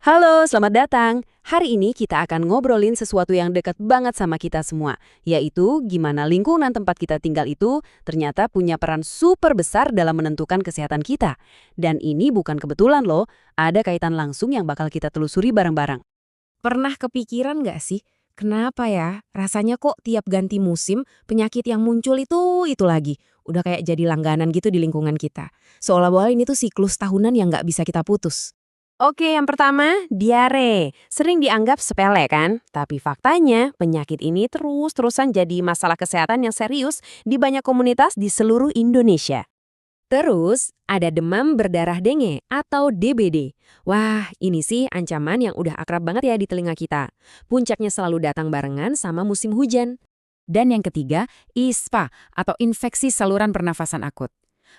Halo, selamat datang. Hari ini kita akan ngobrolin sesuatu yang dekat banget sama kita semua, yaitu gimana lingkungan tempat kita tinggal itu ternyata punya peran super besar dalam menentukan kesehatan kita. Dan ini bukan kebetulan loh, ada kaitan langsung yang bakal kita telusuri bareng-bareng. Pernah kepikiran nggak sih, kenapa ya rasanya kok tiap ganti musim penyakit yang muncul itu lagi? Udah kayak jadi langganan gitu di lingkungan kita. Seolah-olah ini tuh siklus tahunan yang nggak bisa kita putus. Oke, yang pertama, diare. Sering dianggap sepele kan? Tapi faktanya, penyakit ini terus-terusan jadi masalah kesehatan yang serius di banyak komunitas di seluruh Indonesia. Terus, ada demam berdarah dengue atau DBD. Wah, ini sih ancaman yang udah akrab banget ya di telinga kita. Puncaknya selalu datang barengan sama musim hujan. Dan yang ketiga, ISPA atau infeksi saluran pernafasan akut.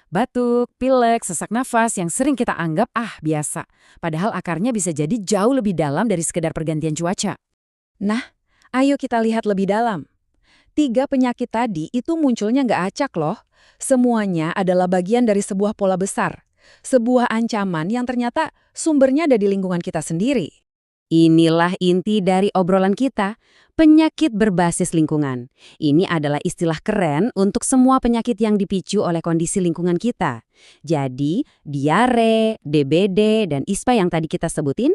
Batuk, pilek, sesak nafas yang sering kita anggap biasa. Padahal akarnya bisa jadi jauh lebih dalam dari sekedar pergantian cuaca. Nah, ayo kita lihat lebih dalam. Tiga penyakit tadi itu munculnya nggak acak loh. Semuanya adalah bagian dari sebuah pola besar. Sebuah ancaman yang ternyata sumbernya ada di lingkungan kita sendiri. Inilah inti dari obrolan kita, penyakit berbasis lingkungan. Ini adalah istilah keren untuk semua penyakit yang dipicu oleh kondisi lingkungan kita. Jadi, diare, DBD, dan ISPA yang tadi kita sebutin,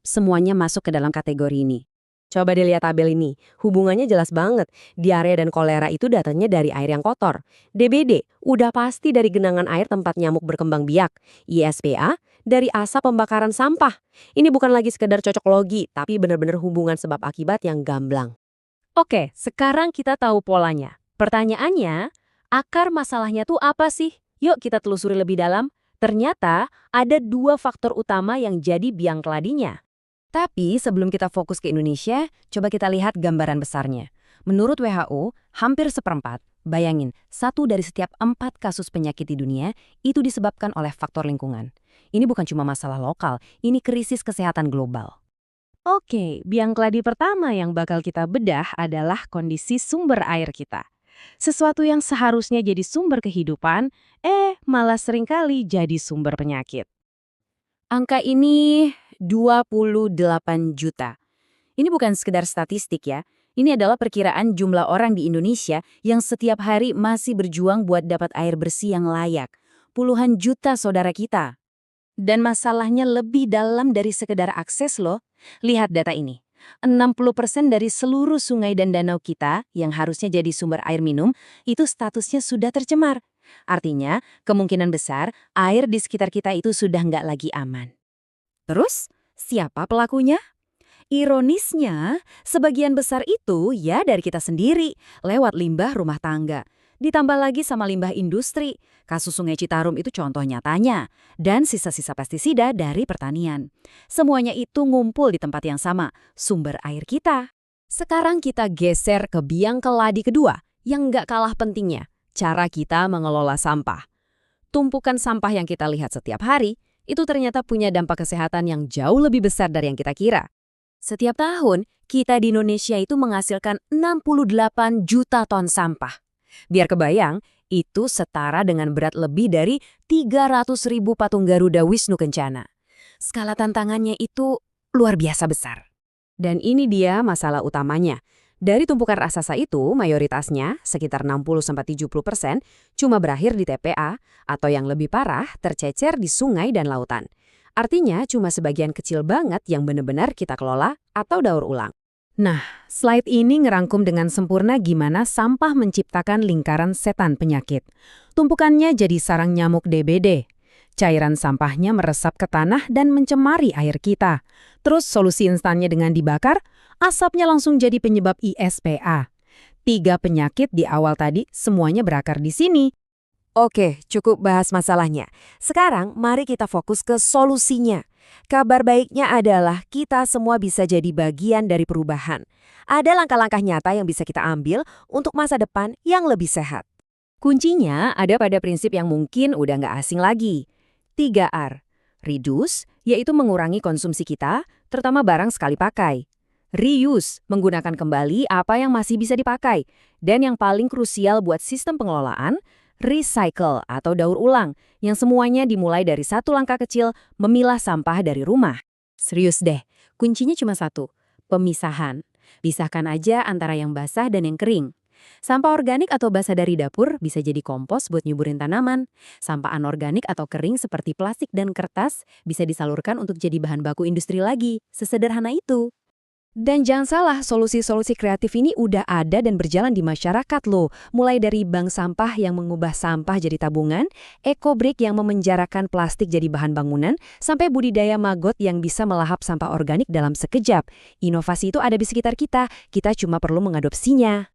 semuanya masuk ke dalam kategori ini. Coba dilihat tabel ini, hubungannya jelas banget. Diare dan kolera itu datangnya dari air yang kotor. DBD udah pasti dari genangan air tempat nyamuk berkembang biak. ISPA dari asap pembakaran sampah. Ini bukan lagi sekedar cocok logi, tapi benar-benar hubungan sebab akibat yang gamblang. Oke, sekarang kita tahu polanya. Pertanyaannya, akar masalahnya tuh apa sih? Yuk kita telusuri lebih dalam. Ternyata ada dua faktor utama yang jadi biang keladinya. Tapi sebelum kita fokus ke Indonesia, coba kita lihat gambaran besarnya. Menurut WHO, hampir seperempat, bayangin, 1 dari setiap 4 kasus penyakit di dunia itu disebabkan oleh faktor lingkungan. Ini bukan cuma masalah lokal, ini krisis kesehatan global. Oke, biang keladi pertama yang bakal kita bedah adalah kondisi sumber air kita. Sesuatu yang seharusnya jadi sumber kehidupan, malah seringkali jadi sumber penyakit. Angka ini 28 juta. Ini bukan sekedar statistik ya. Ini adalah perkiraan jumlah orang di Indonesia yang setiap hari masih berjuang buat dapat air bersih yang layak. Puluhan juta saudara kita. Dan masalahnya lebih dalam dari sekedar akses loh. Lihat data ini. 60% dari seluruh sungai dan danau kita yang harusnya jadi sumber air minum, itu statusnya sudah tercemar. Artinya, kemungkinan besar air di sekitar kita itu sudah nggak lagi aman. Terus, siapa pelakunya? Ironisnya, sebagian besar itu ya dari kita sendiri, lewat limbah rumah tangga. Ditambah lagi sama limbah industri, kasus Sungai Citarum itu contoh nyatanya, dan sisa-sisa pestisida dari pertanian. Semuanya itu ngumpul di tempat yang sama, sumber air kita. Sekarang kita geser ke biang keladi kedua, yang nggak kalah pentingnya, cara kita mengelola sampah. Tumpukan sampah yang kita lihat setiap hari, itu ternyata punya dampak kesehatan yang jauh lebih besar dari yang kita kira. Setiap tahun, kita di Indonesia itu menghasilkan 68 juta ton sampah. Biar kebayang, itu setara dengan berat lebih dari 300.000 patung Garuda Wisnu Kencana. Skala tantangannya itu luar biasa besar. Dan ini dia masalah utamanya. Dari tumpukan raksasa itu, mayoritasnya, sekitar 60-70%, cuma berakhir di TPA, atau yang lebih parah, tercecer di sungai dan lautan. Artinya, cuma sebagian kecil banget yang benar-benar kita kelola atau daur ulang. Nah, slide ini ngerangkum dengan sempurna gimana sampah menciptakan lingkaran setan penyakit. Tumpukannya jadi sarang nyamuk DBD. Cairan sampahnya meresap ke tanah dan mencemari air kita. Terus solusi instannya dengan dibakar, asapnya langsung jadi penyebab ISPA. 3 penyakit di awal tadi semuanya berakar di sini. Oke, cukup bahas masalahnya. Sekarang mari kita fokus ke solusinya. Kabar baiknya adalah kita semua bisa jadi bagian dari perubahan. Ada langkah-langkah nyata yang bisa kita ambil untuk masa depan yang lebih sehat. Kuncinya ada pada prinsip yang mungkin udah nggak asing lagi. 3R. Reduce, yaitu mengurangi konsumsi kita, terutama barang sekali pakai. Reuse, menggunakan kembali apa yang masih bisa dipakai. Dan yang paling krusial buat sistem pengelolaan, recycle atau daur ulang, yang semuanya dimulai dari satu langkah kecil memilah sampah dari rumah. Serius deh, kuncinya cuma satu, pemisahan. Pisahkan aja antara yang basah dan yang kering. Sampah organik atau basah dari dapur bisa jadi kompos buat nyuburin tanaman. Sampah anorganik atau kering seperti plastik dan kertas bisa disalurkan untuk jadi bahan baku industri lagi. Sesederhana itu. Dan jangan salah, solusi-solusi kreatif ini udah ada dan berjalan di masyarakat loh. Mulai dari bank sampah yang mengubah sampah jadi tabungan, EcoBrick yang memenjarakan plastik jadi bahan bangunan, sampai budidaya maggot yang bisa melahap sampah organik dalam sekejap. Inovasi itu ada di sekitar kita cuma perlu mengadopsinya.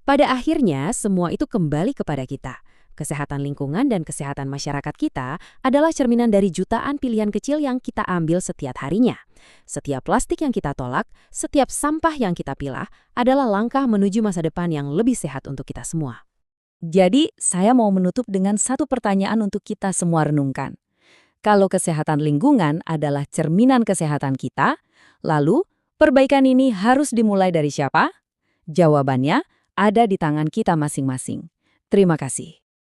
Pada akhirnya, semua itu kembali kepada kita. Kesehatan lingkungan dan kesehatan masyarakat kita adalah cerminan dari jutaan pilihan kecil yang kita ambil setiap harinya. Setiap plastik yang kita tolak, setiap sampah yang kita pilah, adalah langkah menuju masa depan yang lebih sehat untuk kita semua. Jadi, saya mau menutup dengan satu pertanyaan untuk kita semua renungkan. Kalau kesehatan lingkungan adalah cerminan kesehatan kita, lalu perbaikan ini harus dimulai dari siapa? Jawabannya ada di tangan kita masing-masing. Terima kasih.